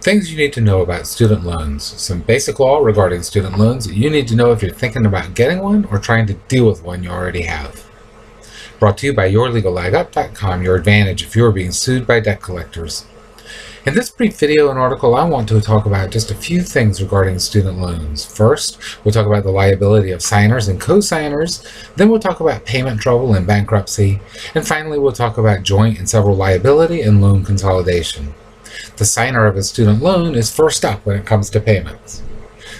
Things you need to know about student loans. Some basic law regarding student loans that you need to know if you're thinking about getting one or trying to deal with one you already have. Brought to you by yourlegallegup.com, your advantage if you're being sued by debt collectors. In this brief video and article, I want to talk about just a few things regarding student loans. First, we'll talk about the liability of signers and co-signers. Then we'll talk about payment trouble and bankruptcy. And finally, we'll talk about joint and several liability and loan consolidation. The signer of a student loan is first up when it comes to payments.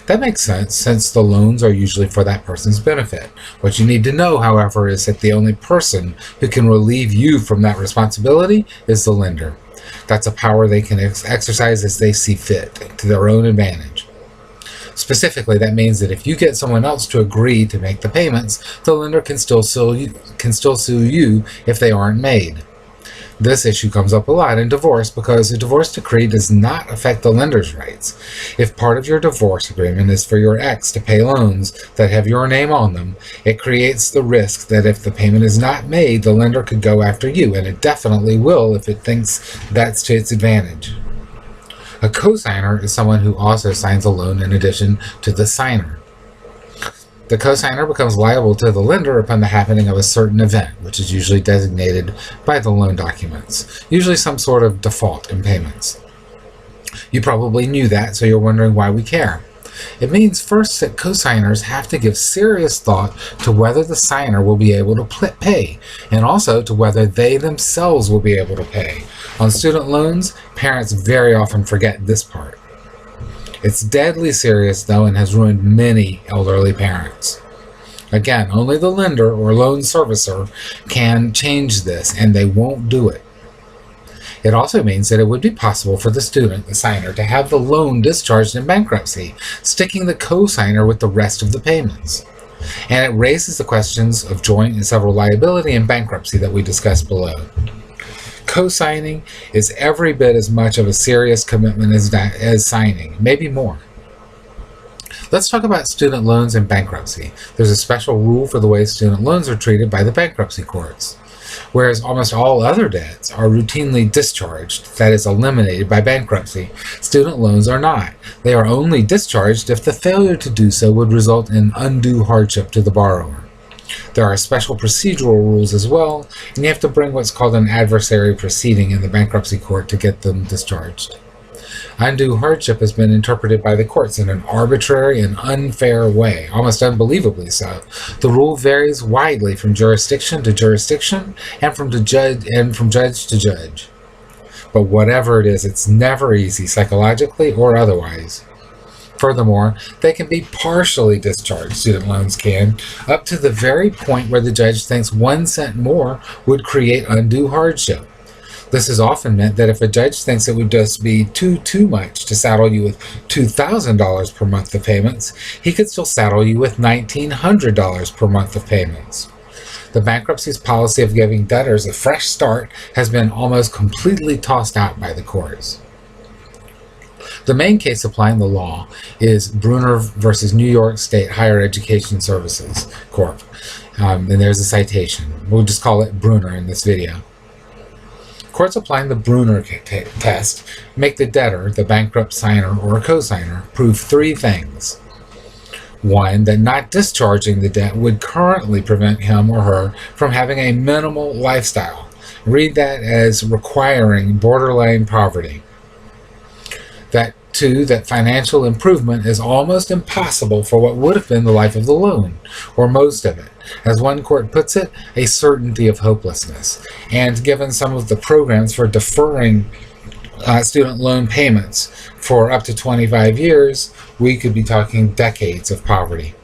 That makes sense since the loans are usually for that person's benefit. What you need to know, however, is that the only person who can relieve you from that responsibility is the lender. That's a power they can exercise as they see fit, to their own advantage. Specifically, that means that if you get someone else to agree to make the payments, the lender can still sue you if they aren't made. This issue comes up a lot in divorce because a divorce decree does not affect the lender's rights. If part of your divorce agreement is for your ex to pay loans that have your name on them, it creates the risk that if the payment is not made, the lender could go after you, and it definitely will if it thinks that's to its advantage. A co-signer is someone who also signs a loan in addition to the signer. The co-signer becomes liable to the lender upon the happening of a certain event, which is usually designated by the loan documents, usually some sort of default in payments. You probably knew that, so you're wondering why we care. It means first that co-signers have to give serious thought to whether the signer will be able to pay, and also to whether they themselves will be able to pay. On student loans, parents very often forget this part. It's deadly serious, though, and has ruined many elderly parents. Again, only the lender or loan servicer can change this, and they won't do it. It also means that it would be possible for the student, the signer, to have the loan discharged in bankruptcy, sticking the co-signer with the rest of the payments. And it raises the questions of joint and several liability and bankruptcy that we discussed below. Co-signing is every bit as much of a serious commitment as signing, maybe more. Let's talk about student loans and bankruptcy. There's a special rule for the way student loans are treated by the bankruptcy courts. Whereas almost all other debts are routinely discharged, that is, eliminated by bankruptcy, student loans are not. They are only discharged if the failure to do so would result in undue hardship to the borrower. There are special procedural rules as well, and you have to bring what's called an adversary proceeding in the bankruptcy court to get them discharged. Undue hardship has been interpreted by the courts in an arbitrary and unfair way, almost unbelievably so. The rule varies widely from jurisdiction to jurisdiction and from judge to judge. But whatever it is, it's never easy psychologically or otherwise. Furthermore, they can be partially discharged, student loans can, up to the very point where the judge thinks 1 cent more would create undue hardship. This has often meant that if a judge thinks it would just be too much to saddle you with $2,000 per month of payments, he could still saddle you with $1,900 per month of payments. The bankruptcy's policy of giving debtors a fresh start has been almost completely tossed out by the courts. The main case applying the law is Bruner versus New York State Higher Education Services Corp. And there's a citation. We'll just call it Bruner in this video. Courts applying the Bruner test make the debtor, the bankrupt signer or co-signer, prove 3 things. 1, that not discharging the debt would currently prevent him or her from having a minimal lifestyle. Read that as requiring borderline poverty. 2, that financial improvement is almost impossible for what would have been the life of the loan, or most of it. As one court puts it, a certainty of hopelessness. And given some of the programs for deferring student loan payments for up to 25 years, we could be talking decades of poverty.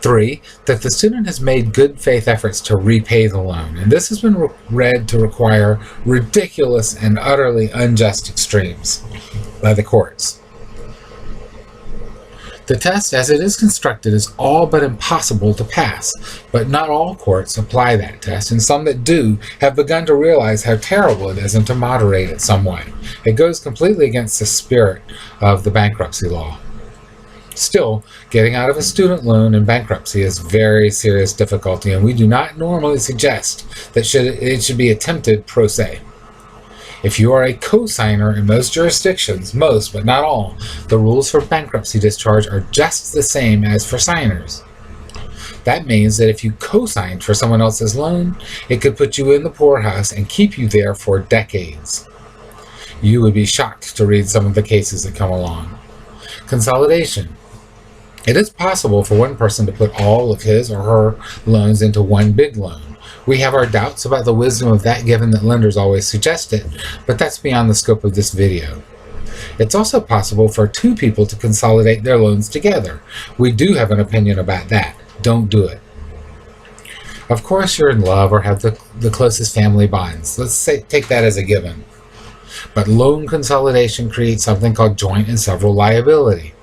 3, that the student has made good faith efforts to repay the loan, and this has been read to require ridiculous and utterly unjust extremes by the courts. The test as it is constructed is all but impossible to pass, but not all courts apply that test, and some that do have begun to realize how terrible it is and to moderate it some way. It goes completely against the spirit of the bankruptcy law. Still, getting out of a student loan in bankruptcy is very serious difficulty, and we do not normally suggest that it should be attempted pro se. If you are a co-signer in most jurisdictions, most but not all, the rules for bankruptcy discharge are just the same as for signers. That means that if you co-signed for someone else's loan, it could put you in the poorhouse and keep you there for decades. You would be shocked to read some of the cases that come along. Consolidation. It is possible for one person to put all of his or her loans into one big loan. We have our doubts about the wisdom of that, given that lenders always suggest it, but that's beyond the scope of this video. It's also possible for two people to consolidate their loans together. We do have an opinion about that. Don't do it. Of course, you're in love or have the closest family bonds. Take that as a given. But loan consolidation creates something called joint and several liability.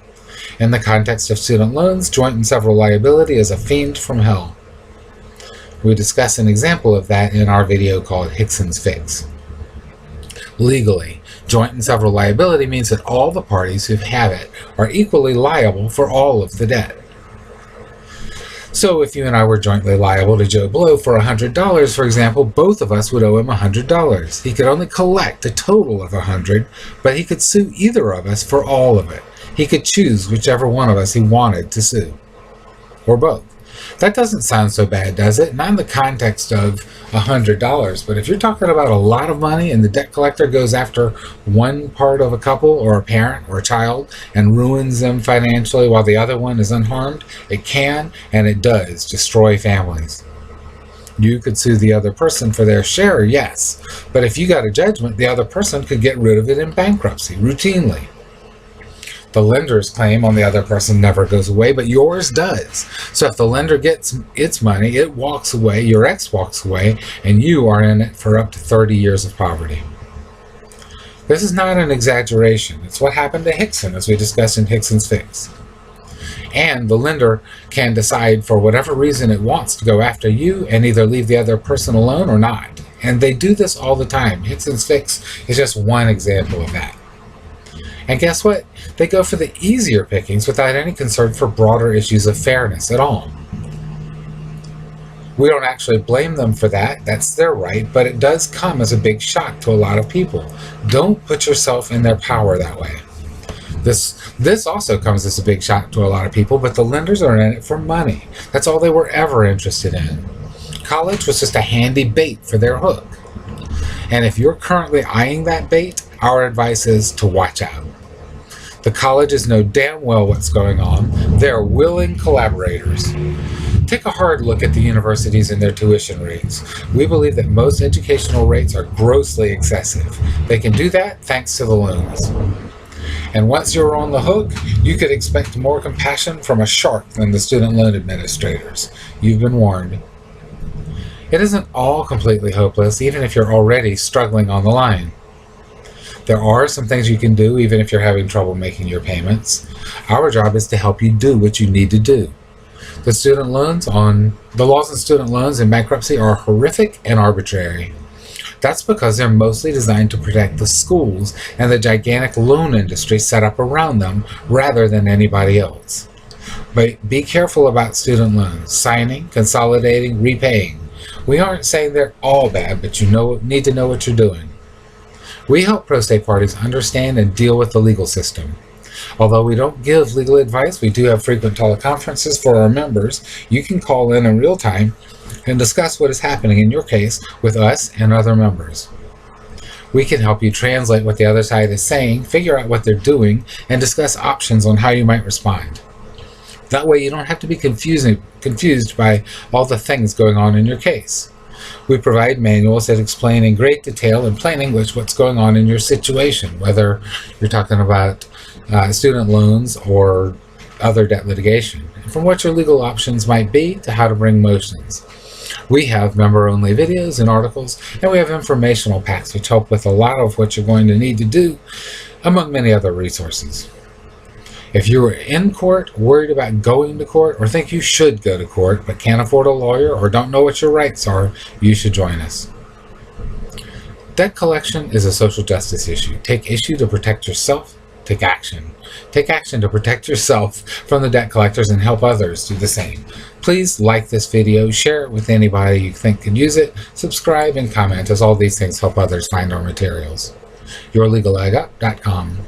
In the context of student loans, joint and several liability is a fiend from hell. We discuss an example of that in our video called Hickson's Fix. Legally, joint and several liability means that all the parties who have it are equally liable for all of the debt. So if you and I were jointly liable to Joe Blow for $100, for example, both of us would owe him $100. He could only collect a total of $100, but he could sue either of us for all of it. He could choose whichever one of us he wanted to sue, or both. That doesn't sound so bad, does it? Not in the context of $100, but if you're talking about a lot of money and the debt collector goes after one part of a couple or a parent or a child and ruins them financially while the other one is unharmed, it can and it does destroy families. You could sue the other person for their share, yes, but if you got a judgment, the other person could get rid of it in bankruptcy routinely. The lender's claim on the other person never goes away, but yours does. So if the lender gets its money, it walks away, your ex walks away, and you are in it for up to 30 years of poverty. This is not an exaggeration. It's what happened to Hickson, as we discussed in Hickson's Fix. And the lender can decide for whatever reason it wants to go after you and either leave the other person alone or not. And they do this all the time. Hickson's Fix is just one example of that. And guess what? They go for the easier pickings without any concern for broader issues of fairness at all. We don't actually blame them for that. That's their right, but it does come as a big shock to a lot of people. Don't put yourself in their power that way. This also comes as a big shock to a lot of people, but the lenders are in it for money. That's all they were ever interested in. College was just a handy bait for their hook. And if you're currently eyeing that bait, our advice is to watch out. The colleges know damn well what's going on. They're willing collaborators. Take a hard look at the universities and their tuition rates. We believe that most educational rates are grossly excessive. They can do that thanks to the loans. And once you're on the hook, you could expect more compassion from a shark than the student loan administrators. You've been warned. It isn't all completely hopeless, even if you're already struggling on the line. There are some things you can do even if you're having trouble making your payments. Our job is to help you do what you need to do. The laws on student loans and bankruptcy are horrific and arbitrary. That's because they're mostly designed to protect the schools and the gigantic loan industry set up around them rather than anybody else. But be careful about student loans, signing, consolidating, repaying. We aren't saying they're all bad, but you need to know what you're doing. We help pro se parties understand and deal with the legal system. Although we don't give legal advice, we do have frequent teleconferences for our members. You can call in real time and discuss what is happening in your case with us and other members. We can help you translate what the other side is saying, figure out what they're doing, and discuss options on how you might respond. That way you don't have to be confused by all the things going on in your case. We provide manuals that explain in great detail in plain English what's going on in your situation, whether you're talking about student loans or other debt litigation, from what your legal options might be to how to bring motions. We have member-only videos and articles, and we have informational packs which help with a lot of what you're going to need to do, among many other resources. If you are in court, worried about going to court, or think you should go to court but can't afford a lawyer or don't know what your rights are, you should join us. Debt collection is a social justice issue. Take issue to protect yourself. Take action. Take action to protect yourself from the debt collectors and help others do the same. Please like this video, share it with anybody you think could use it, subscribe and comment, as all these things help others find our materials. yourlegalagup.com.